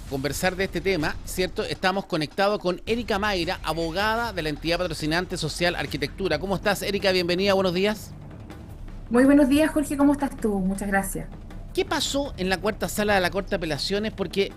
conversar de este tema, ¿cierto? Estamos conectados con Erika Mayra, abogada de la entidad patrocinante social Arquitectura. ¿Cómo estás, Erika? Bienvenida, buenos días. Muy buenos días, Jorge, ¿cómo estás tú? Muchas gracias. ¿Qué pasó en la cuarta sala de la Corte de Apelaciones? Porque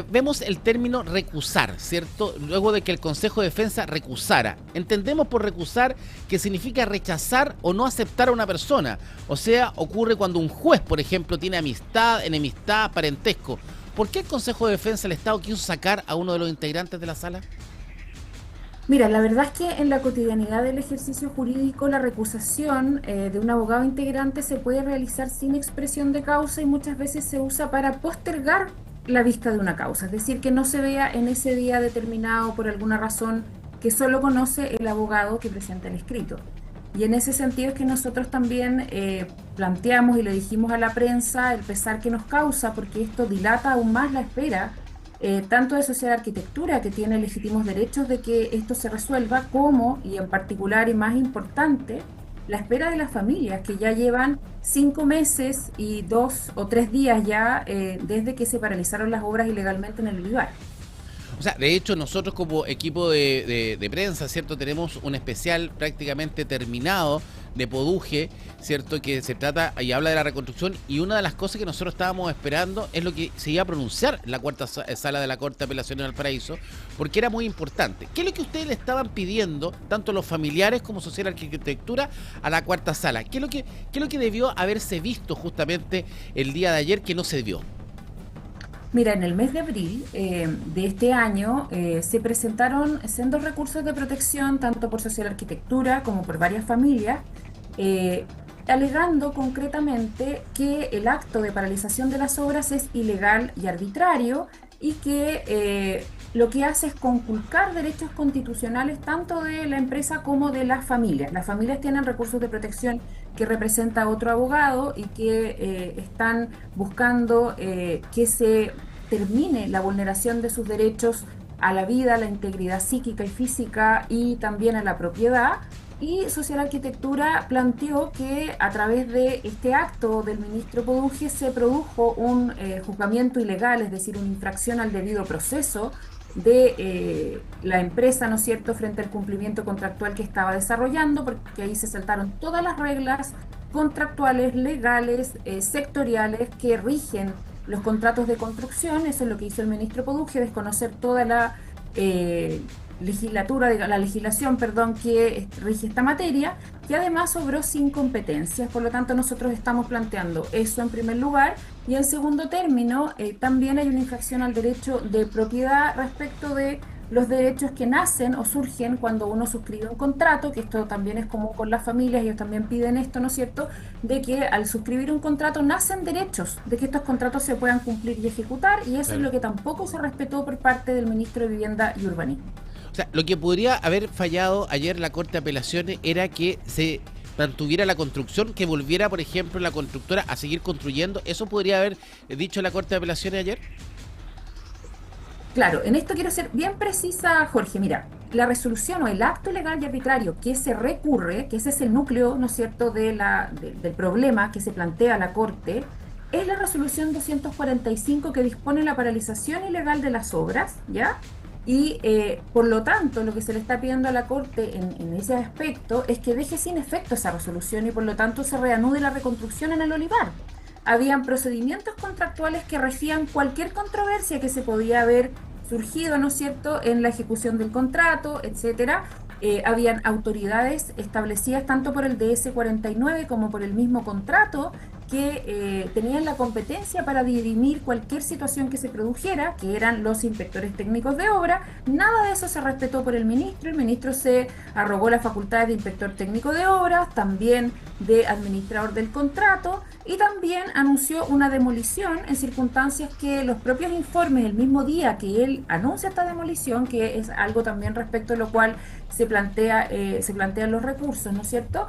vemos el término recusar, ¿cierto? Luego de que el Consejo de Defensa recusara. Entendemos por recusar que significa rechazar o no aceptar a una persona. O sea, ocurre cuando un juez, por ejemplo, tiene amistad, enemistad, parentesco. ¿Por qué el Consejo de Defensa del Estado quiso sacar a uno de los integrantes de la sala? Mira, la verdad es que en la cotidianidad del ejercicio jurídico la recusación de un abogado integrante se puede realizar sin expresión de causa y muchas veces se usa para postergar la vista de una causa, es decir, que no se vea en ese día determinado por alguna razón que solo conoce el abogado que presenta el escrito. Y en ese sentido es que nosotros también planteamos y le dijimos a la prensa el pesar que nos causa, porque esto dilata aún más la espera tanto de Sociedad Arquitectura, que tiene legítimos derechos de que esto se resuelva, como, y en particular y más importante, la espera de las familias, que ya llevan 5 meses y 2 o 3 días ya desde que se paralizaron las obras ilegalmente en el Olivar. O sea, de hecho, nosotros como equipo de prensa, ¿cierto? Tenemos un especial prácticamente terminado de Poduje, ¿cierto? Que se trata y habla de la reconstrucción, y una de las cosas que nosotros estábamos esperando es lo que se iba a pronunciar en la cuarta sala de la Corte de Apelaciones de Valparaíso, porque era muy importante. ¿Qué es lo que ustedes le estaban pidiendo, tanto los familiares como Social Arquitectura, a la cuarta sala? ¿Qué es lo que debió haberse visto justamente el día de ayer que no se vio? Mira, en el mes de abril de este año se presentaron sendos recursos de protección, tanto por Social Arquitectura como por varias familias, eh, alegando concretamente que el acto de paralización de las obras es ilegal y arbitrario y que lo que hace es conculcar derechos constitucionales tanto de la empresa como de las familias. Las familias tienen recursos de protección que representa a otro abogado y que están buscando que se termine la vulneración de sus derechos a la vida, a la integridad psíquica y física y también a la propiedad. Y Social Arquitectura planteó que a través de este acto del ministro Poduje se produjo un juzgamiento ilegal, es decir, una infracción al debido proceso de la empresa, ¿no es cierto?, frente al cumplimiento contractual que estaba desarrollando, porque ahí se saltaron todas las reglas contractuales, legales, sectoriales que rigen los contratos de construcción. Eso es lo que hizo el ministro Poduje, desconocer toda la la legislación, perdón, que rige esta materia, que además obró sin competencias. Por lo tanto, nosotros estamos planteando eso en primer lugar, y en segundo término, también hay una infracción al derecho de propiedad respecto de los derechos que nacen o surgen cuando uno suscribe un contrato, que esto también es común con las familias, ellos también piden esto, ¿no es cierto?, de que al suscribir un contrato nacen derechos, de que estos contratos se puedan cumplir y ejecutar, y eso es Claro. lo que tampoco se respetó por parte del ministro de Vivienda y Urbanismo. O sea, lo que podría haber fallado ayer la Corte de Apelaciones era que se mantuviera la construcción, que volviera, por ejemplo, la constructora a seguir construyendo. ¿Eso podría haber dicho la Corte de Apelaciones ayer? Claro, en esto quiero ser bien precisa, Jorge. Mira, la resolución o el acto legal y arbitrario que se recurre, que ese es el núcleo, ¿no es cierto?, del problema que se plantea a la Corte, es la resolución 245 que dispone la paralización ilegal de las obras, ¿ya? Y por lo tanto, lo que se le está pidiendo a la Corte en ese aspecto es que deje sin efecto esa resolución y por lo tanto se reanude la reconstrucción en el olivar. Habían procedimientos contractuales que regían cualquier controversia que se podía haber surgido, ¿no es cierto?, en la ejecución del contrato, etcétera. Habían autoridades establecidas tanto por el DS 49 como por el mismo contrato que tenían la competencia para dirimir cualquier situación que se produjera, que eran los inspectores técnicos de obra. Nada de eso se respetó por el ministro se arrogó las facultades de inspector técnico de obras, también de administrador del contrato, y también anunció una demolición en circunstancias que los propios informes, el mismo día que él anuncia esta demolición, que es algo también respecto a lo cual se plantean los recursos, ¿no es cierto?,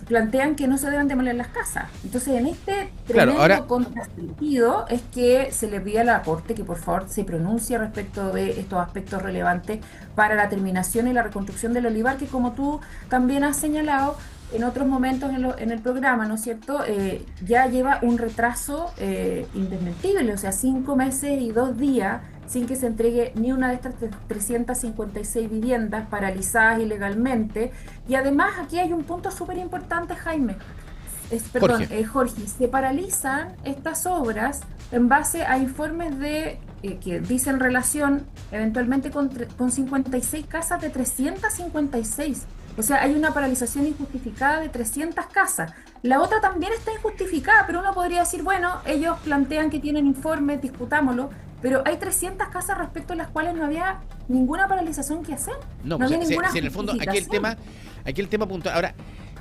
plantean que no se deben demoler las casas. Entonces, en este Claro, ahora, tremendo contrasentido es que se le pide a la Corte que por favor se pronuncie respecto de estos aspectos relevantes para la terminación y la reconstrucción del olivar, que como tú también has señalado, en otros momentos en el programa, ¿no es cierto? Ya lleva un retraso indesmentible, o sea, 5 meses y 2 días sin que se entregue ni una de estas 356 viviendas paralizadas ilegalmente. Y además aquí hay un punto súper importante, Jaime. Perdón, Jorge. Jorge, se paralizan estas obras en base a informes que dicen relación eventualmente con 56 casas de 356. O sea, hay una paralización injustificada de 300 casas. La otra también está injustificada, pero uno podría decir, bueno, ellos plantean que tienen informes, discutámoslo, pero hay 300 casas respecto a las cuales no había ninguna paralización que hacer, No, no pues había ninguna si en el fondo justificación. aquí el tema puntual. Ahora,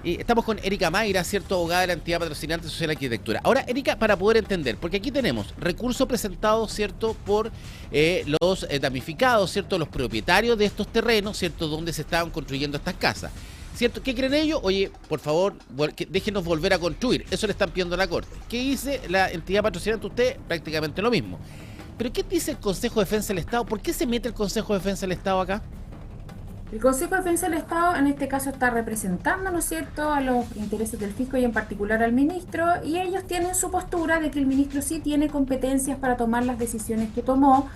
estamos con Erika Mayra, cierto, abogada de la entidad patrocinante social arquitectura. Ahora, Erika, para poder entender, porque aquí tenemos recursos presentados, cierto, por los damnificados, cierto, los propietarios de estos terrenos, cierto, donde se estaban construyendo estas casas. ¿Cierto? ¿Qué creen ellos? Oye, por favor, déjenos volver a construir. Eso le están pidiendo a la Corte. ¿Qué dice la entidad patrocinante? Usted, prácticamente lo mismo. Pero ¿qué dice el Consejo de Defensa del Estado? ¿Por qué se mete el Consejo de Defensa del Estado acá? El Consejo de Defensa del Estado en este caso está representando, ¿no es cierto?, a los intereses del fisco y en particular al ministro, y ellos tienen su postura de que el ministro sí tiene competencias para tomar las decisiones que tomó,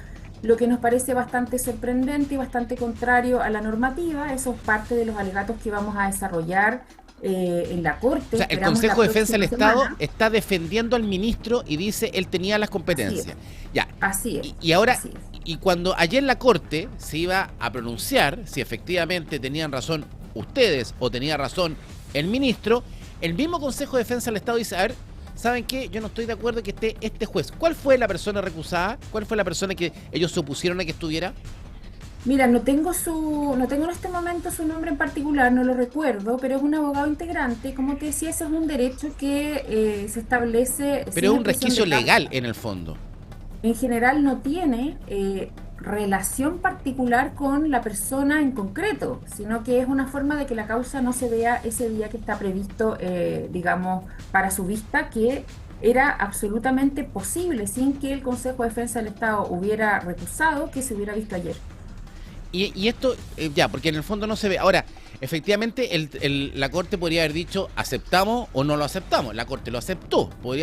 lo que nos parece bastante sorprendente y bastante contrario a la normativa. Eso es parte de los alegatos que vamos a desarrollar en la O Corte. sea, el Esperamos la Consejo de Defensa del próxima Estado semana. está defendiendo al ministro y dice él tenía las Así es, competencias. Ya. así es, Y ahora, así es. y cuando ayer la Corte se iba a pronunciar si efectivamente tenían razón ustedes o tenía razón el ministro, el mismo Consejo de Defensa del Estado dice, a ver, ¿saben qué? Yo no estoy de acuerdo que esté este juez. ¿Cuál fue la persona recusada? ¿Cuál fue la persona que ellos se opusieron a que estuviera? Mira, no tengo en este momento su nombre en particular, no lo recuerdo, pero es un abogado integrante. Como te decía, ese es un derecho que se establece Pero es sin un expresión resquicio de legal causa. en el fondo. En general no tiene relación particular con la persona en concreto, sino que es una forma de que la causa no se vea ese día que está previsto, digamos, para su vista, que era absolutamente posible sin que el Consejo de Defensa del Estado hubiera recusado que se hubiera visto ayer. Y esto, ya, porque en el fondo no se ve. Ahora, efectivamente, la Corte podría haber dicho, aceptamos o no lo aceptamos. La Corte lo aceptó. O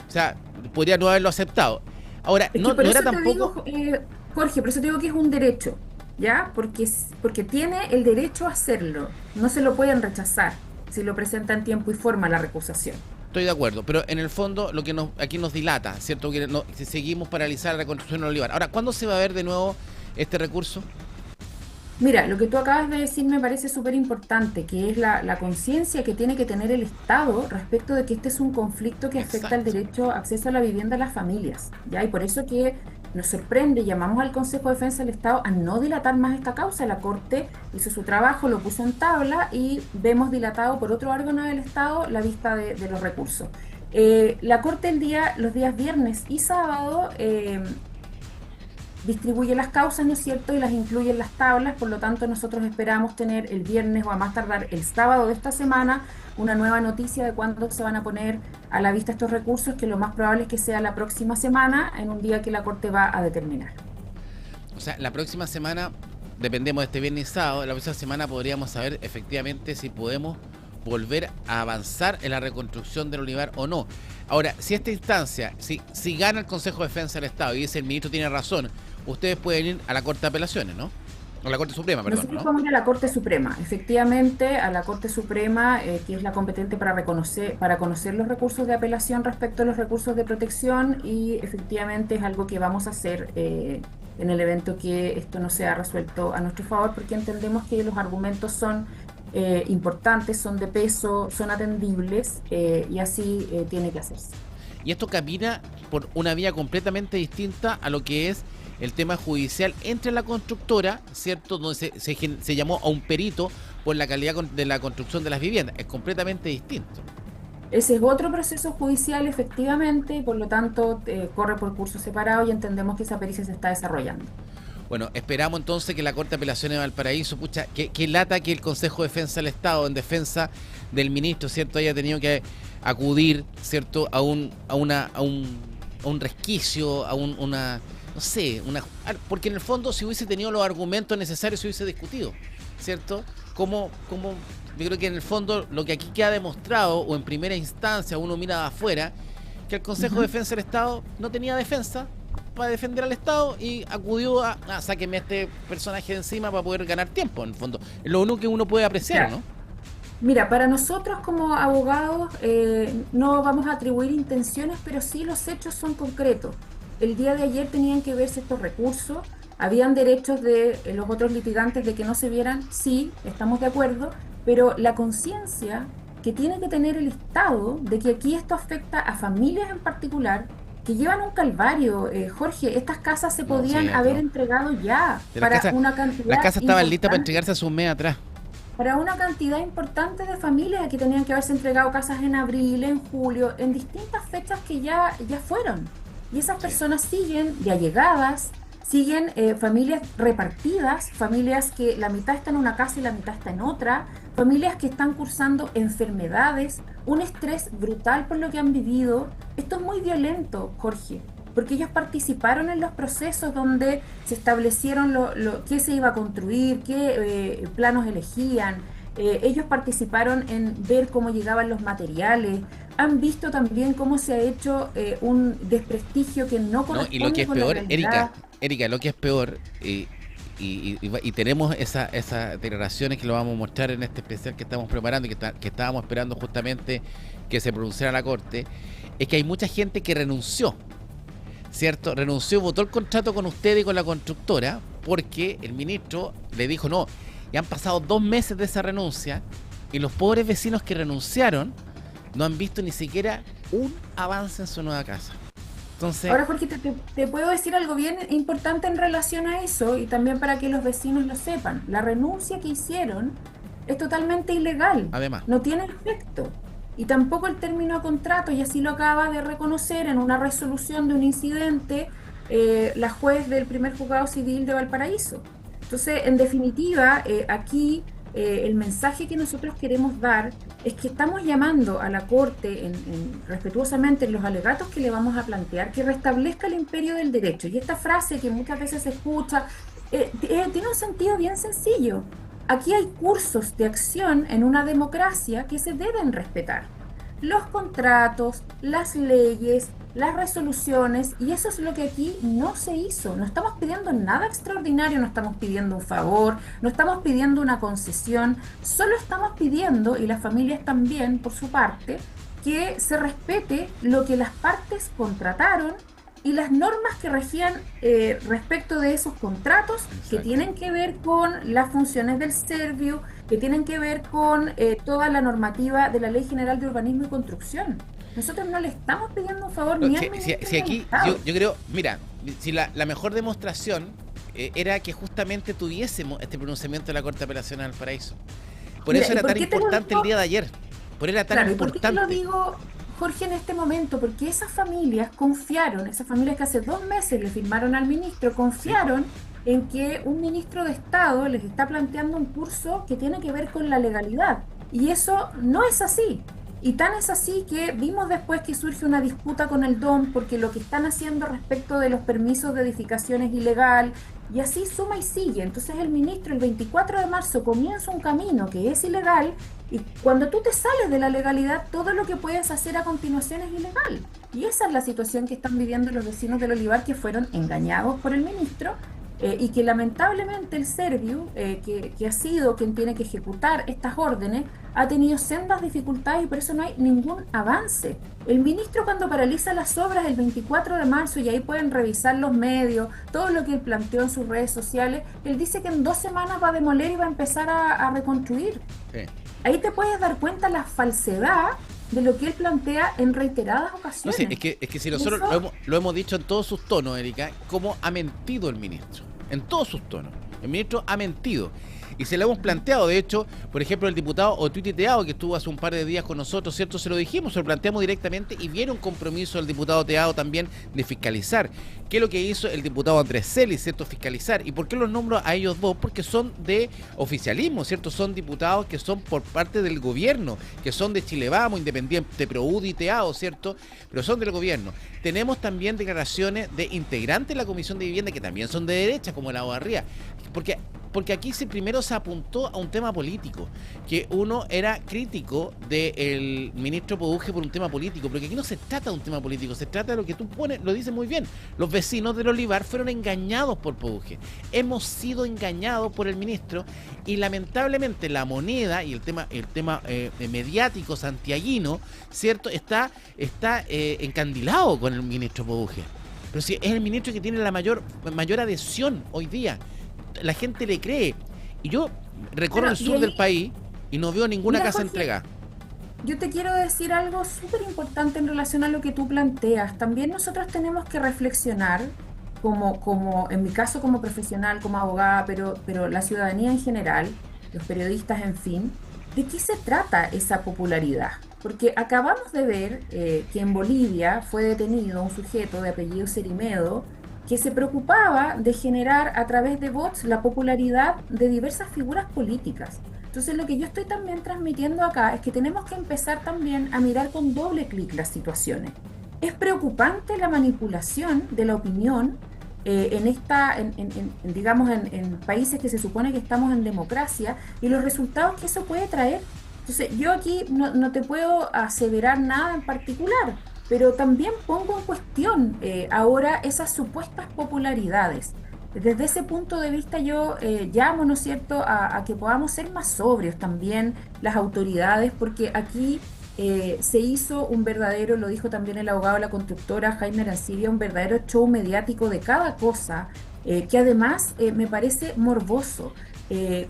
sea, podría no haberlo aceptado. Ahora, Es que no, por no era eso te tampoco. digo, Jorge, por eso te digo que es un derecho, ¿ya? Porque tiene el derecho a hacerlo, no se lo pueden rechazar si lo presenta en tiempo y forma la recusación. Estoy de acuerdo, pero en el fondo lo que aquí nos dilata, ¿cierto? Que si seguimos paralizar la reconstrucción en Olivar. Ahora, ¿cuándo se va a ver de nuevo este recurso? Mira, lo que tú acabas de decir me parece súper importante, que es la conciencia que tiene que tener el Estado respecto de que este es un conflicto que afecta al Exacto. derecho a acceso a la vivienda de las familias, ¿ya? Y por eso que nos sorprende, llamamos al Consejo de Defensa del Estado a no dilatar más esta causa. La Corte hizo su trabajo, lo puso en tabla y vemos dilatado por otro órgano del Estado la vista de los recursos. La Corte los días viernes y sábado distribuye las causas, ¿no es cierto?, y las incluye en las tablas. Por lo tanto, nosotros esperamos tener el viernes o a más tardar el sábado de esta semana una nueva noticia de cuándo se van a poner a la vista estos recursos, que lo más probable es que sea la próxima semana, en un día que la Corte va a determinar. O sea, la próxima semana, dependemos de este viernes y sábado, la próxima semana podríamos saber efectivamente si podemos volver a avanzar en la reconstrucción del Olivar o no. Ahora, si esta instancia, si gana el Consejo de Defensa del Estado y dice el ministro tiene razón, ustedes pueden ir a la Corte de Apelaciones, ¿no? A la Corte Suprema, perdón, Nosotros ¿no? vamos a ir a la Corte Suprema, efectivamente, a la Corte Suprema, que es la competente para conocer los recursos de apelación respecto a los recursos de protección, y efectivamente es algo que vamos a hacer en el evento que esto no sea resuelto a nuestro favor, porque entendemos que los argumentos son importantes, son de peso, son atendibles, y así tiene que hacerse. Y esto camina por una vía completamente distinta a lo que es el tema judicial entre la constructora, ¿cierto? Donde se llamó a un perito por la calidad de la construcción de las viviendas. Es completamente distinto. Ese es otro proceso judicial, efectivamente, y por lo tanto corre por curso separado, y entendemos que esa pericia se está desarrollando. Bueno, esperamos entonces que la Corte de Apelaciones de Valparaíso, pucha, que lata que el Consejo de Defensa del Estado, en defensa del ministro, ¿cierto?, haya tenido que acudir, ¿cierto?, a un resquicio, no sé, porque en el fondo si hubiese tenido los argumentos necesarios se hubiese discutido, ¿cierto? cómo yo creo que en el fondo lo que aquí queda demostrado, o en primera instancia uno mira de afuera, que el Consejo de Defensa del Estado no tenía defensa para defender al Estado y acudió a sáqueme a este personaje de encima para poder ganar tiempo, en el fondo. Es lo único que uno puede apreciar, Mira, ¿no? mira, para nosotros como abogados no vamos a atribuir intenciones, pero sí los hechos son concretos. El día de ayer tenían que verse estos recursos, habían derechos de los otros litigantes de que no se vieran, sí, estamos de acuerdo, pero la conciencia que tiene que tener el Estado de que aquí esto afecta a familias en particular que llevan un calvario. Jorge, estas casas se No, sí, podían haber no. entregado ya De para una las cantidad casas estaban listas para importante entregarse hace un mes atrás. para una cantidad importante de familias que tenían que haberse entregado casas en abril, en julio, en distintas fechas que ya fueron. Y esas Sí. personas siguen de allegadas, siguen familias repartidas, familias que la mitad está en una casa y la mitad está en otra, familias que están cursando enfermedades, un estrés brutal por lo que han vivido. Esto es muy violento, Jorge, porque ellos participaron en los procesos donde se establecieron qué se iba a construir, qué planos elegían. Ellos participaron en ver cómo llegaban los materiales, han visto también cómo se ha hecho un desprestigio que no No, y lo que corresponde es con la peor, realidad. Erika, lo que es peor, y tenemos esas declaraciones que lo vamos a mostrar en este especial que estamos preparando y que estábamos esperando justamente que se pronunciara la Corte, es que hay mucha gente que renunció, ¿cierto? Renunció, votó el contrato con usted y con la constructora porque el ministro le dijo no. Y han pasado 2 meses de esa renuncia y los pobres vecinos que renunciaron no han visto ni siquiera un avance en su nueva casa. Entonces, Ahora, Jorge, te puedo decir algo bien importante en relación a eso y también para que los vecinos lo sepan. La renuncia que hicieron es totalmente ilegal, además, no tiene efecto. Y tampoco el término de contrato, y así lo acaba de reconocer en una resolución de un incidente la juez del primer juzgado civil de Valparaíso. Entonces, en definitiva, aquí el mensaje que nosotros queremos dar es que estamos llamando a la Corte, respetuosamente en los alegatos que le vamos a plantear, que restablezca el imperio del derecho. Y esta frase que muchas veces se escucha tiene un sentido bien sencillo. Aquí hay cursos de acción en una democracia que se deben respetar. Los contratos, las leyes, las resoluciones, y eso es lo que aquí no se hizo. No estamos pidiendo nada extraordinario, no estamos pidiendo un favor, no estamos pidiendo una concesión, solo estamos pidiendo, y las familias también por su parte, que se respete lo que las partes contrataron y las normas que regían respecto de esos contratos que exacto. tienen que ver con las funciones del Serviu, que tienen que ver con toda la normativa de la Ley General de Urbanismo y Construcción. Nosotros no le estamos pidiendo un favor ni al ministro Si ni al aquí, Estado. yo creo, mira, si la mejor demostración era que justamente tuviésemos este pronunciamiento de la Corte de Apelaciones del Paraíso. Por Mira, eso ¿y era por tan qué te lo importante el digo? día de ayer. Por eso era tan Claro, ¿y por qué te lo importante. digo, Jorge, en este momento? Porque esas familias confiaron, esas familias que hace 2 meses le firmaron al ministro, Sí, confiaron en que un ministro de Estado les está planteando un curso que tiene que ver con la legalidad. Y eso no es así. Y tan es así que vimos después que surge una disputa con el DOM porque lo que están haciendo respecto de los permisos de edificación es ilegal, y así suma y sigue. Entonces el ministro el 24 de marzo comienza un camino que es ilegal, y cuando tú te sales de la legalidad, todo lo que puedes hacer a continuación es ilegal. Y esa es la situación que están viviendo los vecinos del Olivar, que fueron engañados por el ministro y que lamentablemente el Serviu, que ha sido quien tiene que ejecutar estas órdenes, ha tenido sendas dificultades y por eso no hay ningún avance. El ministro, cuando paraliza las obras el 24 de marzo, y ahí pueden revisar los medios, todo lo que él planteó en sus redes sociales, él dice que en 2 semanas va a demoler y va a empezar a reconstruir. sí. Ahí te puedes dar cuenta la falsedad de lo que él plantea en reiteradas No sé, ocasiones. es que si Y nosotros eso, lo hemos dicho en todos sus tonos, Erika, cómo ha mentido el ministro. En todos sus tonos. El ministro ha mentido. Y se lo hemos planteado, de hecho, por ejemplo, el diputado Otuiti Teao, que estuvo hace un par de días con nosotros, ¿cierto? Se lo dijimos, se lo planteamos directamente y viene un compromiso del diputado Teao también de fiscalizar. ¿Qué es lo que hizo el diputado Andrés Celis, ¿cierto? Fiscalizar. ¿Y por qué los nombro a ellos dos? Porque son de oficialismo, ¿cierto? Son diputados que son por parte del gobierno, que son de Chile Vamos, Independiente, Proudi, Teao, ¿cierto? Pero son del gobierno. Tenemos también declaraciones de integrantes de la Comisión de Vivienda que también son de derecha, como la Barría. Porque porque aquí primero se apuntó a un tema político, que uno era crítico del ministro Poduje por un tema político, porque aquí no se trata de un tema político, se trata de lo que tú pones, lo dices muy bien, los vecinos del Olivar fueron engañados por Poduje, hemos sido engañados por el ministro, y lamentablemente la moneda y el tema mediático santiaguino, ¿cierto?, está encandilado con el ministro Poduje. Pero si es el ministro que tiene la mayor adhesión hoy día, la gente le cree. Y yo recorro el sur del país y no veo ninguna casa entregada. Yo te quiero decir algo súper importante en relación a lo que tú planteas. También nosotros tenemos que reflexionar, como en mi caso como profesional, como abogada, pero la ciudadanía en general, los periodistas, en fin, ¿de qué se trata esa popularidad? Porque acabamos de ver que en Bolivia fue detenido un sujeto de apellido Cerimedo que se preocupaba de generar a través de bots la popularidad de diversas figuras políticas. Entonces lo que yo estoy también transmitiendo acá es que tenemos que empezar también a mirar con doble clic las situaciones. Es preocupante la manipulación de la opinión digamos, en países que se supone que estamos en democracia, y los resultados que eso puede traer. Entonces, yo aquí no te puedo aseverar nada en particular, pero también pongo en cuestión ahora esas supuestas popularidades. Desde ese punto de vista yo llamo, ¿no es cierto?, a que podamos ser más sobrios también las autoridades, porque aquí se hizo un verdadero, lo dijo también el abogado de la constructora Jaime Arancibia, un verdadero show mediático de cada cosa, que además me parece morboso.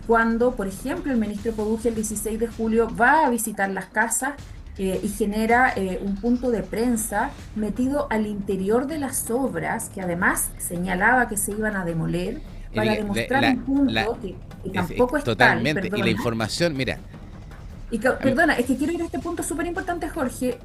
Cuando, por ejemplo, el ministro Poduje el 16 de julio va a visitar las casas y genera un punto de prensa metido al interior de las obras, que además señalaba que se iban a demoler, para demostrar un punto que tampoco es totalmente tal, y la información, mira. Perdona, es que quiero ir a este punto súper importante, Jorge,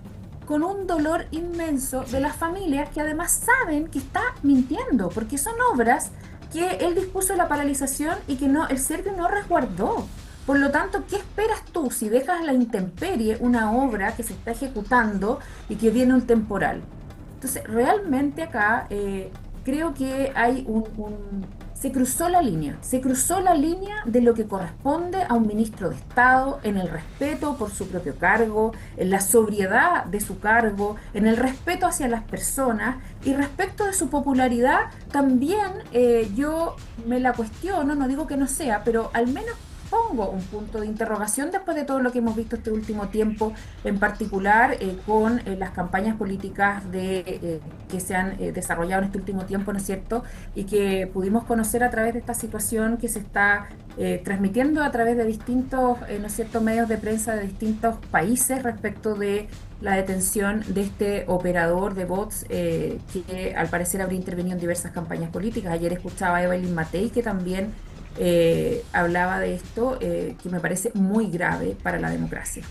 con un dolor inmenso de las familias que además saben que está mintiendo, porque son obras que él dispuso la paralización y que el Servio no resguardó. Por lo tanto, ¿qué esperas tú si dejas a la intemperie una obra que se está ejecutando y que viene un temporal? Entonces, realmente acá creo que hay se cruzó la línea de lo que corresponde a un ministro de Estado, en el respeto por su propio cargo, en la sobriedad de su cargo, en el respeto hacia las personas, y respecto de su popularidad también yo me la cuestiono, no digo que no sea, pero al menos pongo un punto de interrogación después de todo lo que hemos visto este último tiempo, en particular con las campañas políticas que se han desarrollado en este último tiempo, ¿no es cierto? Y que pudimos conocer a través de esta situación que se está transmitiendo a través de distintos, ¿no es cierto?, medios de prensa de distintos países respecto de la detención de este operador de bots que al parecer habría intervenido en diversas campañas políticas. Ayer escuchaba a Evelyn Matei, que también hablaba de esto, que me parece muy grave para la democracia.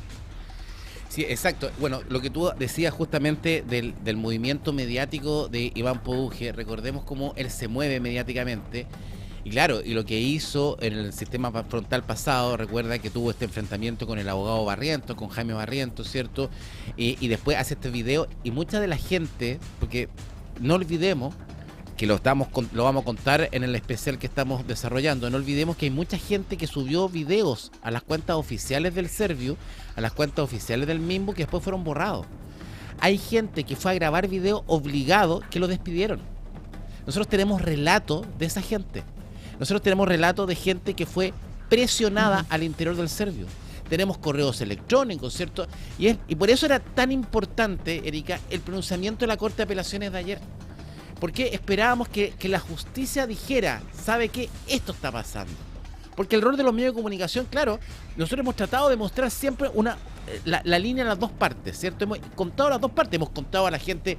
Sí, exacto. Bueno, lo que tú decías justamente del movimiento mediático de Iván Poduje, recordemos cómo él se mueve mediáticamente. Y claro, y lo que hizo en el sistema frontal pasado, recuerda que tuvo este enfrentamiento con el abogado Barrientos, con Jaime Barrientos, ¿cierto? Y después hace este video, y mucha de la gente, porque no olvidemos que lo vamos a contar en el especial que estamos desarrollando. No olvidemos que hay mucha gente que subió videos a las cuentas oficiales del Servio, a las cuentas oficiales del Mimbo, que después fueron borrados. Hay gente que fue a grabar video obligado, que lo despidieron. Nosotros tenemos relatos de esa gente. Nosotros tenemos relatos de gente que fue presionada al interior del Servio. Tenemos correos electrónicos, ¿cierto? Y por eso era tan importante, Erika, el pronunciamiento de la Corte de Apelaciones de ayer. Porque esperábamos que la justicia dijera, ¿sabe qué? Esto está pasando. Porque el rol de los medios de comunicación, claro, nosotros hemos tratado de mostrar siempre la línea en las dos partes, ¿cierto? Hemos contado las dos partes, hemos contado a la gente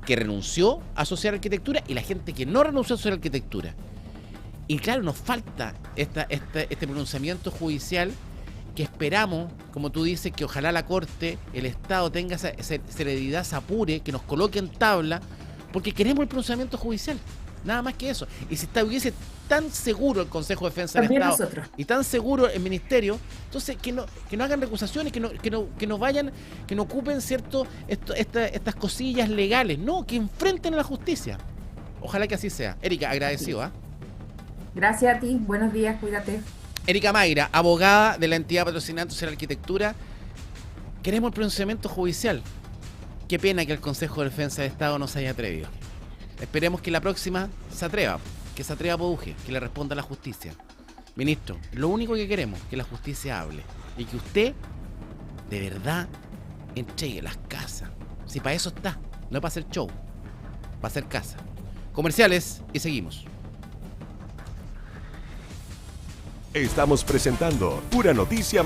que renunció a asociar arquitectura y la gente que no renunció a asociar arquitectura. Y claro, nos falta este pronunciamiento judicial que esperamos, como tú dices, que ojalá la Corte, el Estado tenga esa celeridad, se apure, que nos coloque en tabla, porque queremos el pronunciamiento judicial, nada más que eso. Y si estuviese tan seguro el Consejo de Defensa del Estado nosotros, y tan seguro el Ministerio, entonces que no hagan recusaciones, que no vayan, que no ocupen cierto estas cosillas legales, no, que enfrenten a la justicia. Ojalá que así sea. Erika, agradecido, ¿ah? Gracias a ti, buenos días, cuídate. Erika Mayra, abogada de la entidad patrocinante de la arquitectura. Queremos el pronunciamiento judicial. Qué pena que el Consejo de Defensa de Estado no se haya atrevido. Esperemos que la próxima se atreva, que se atreva a Poduje, que le responda a la justicia. Ministro, lo único que queremos es que la justicia hable y que usted, de verdad, entregue las casas. Si para eso está, no es para hacer show, para hacer casa. Comerciales y seguimos. Estamos presentando Pura Noticia.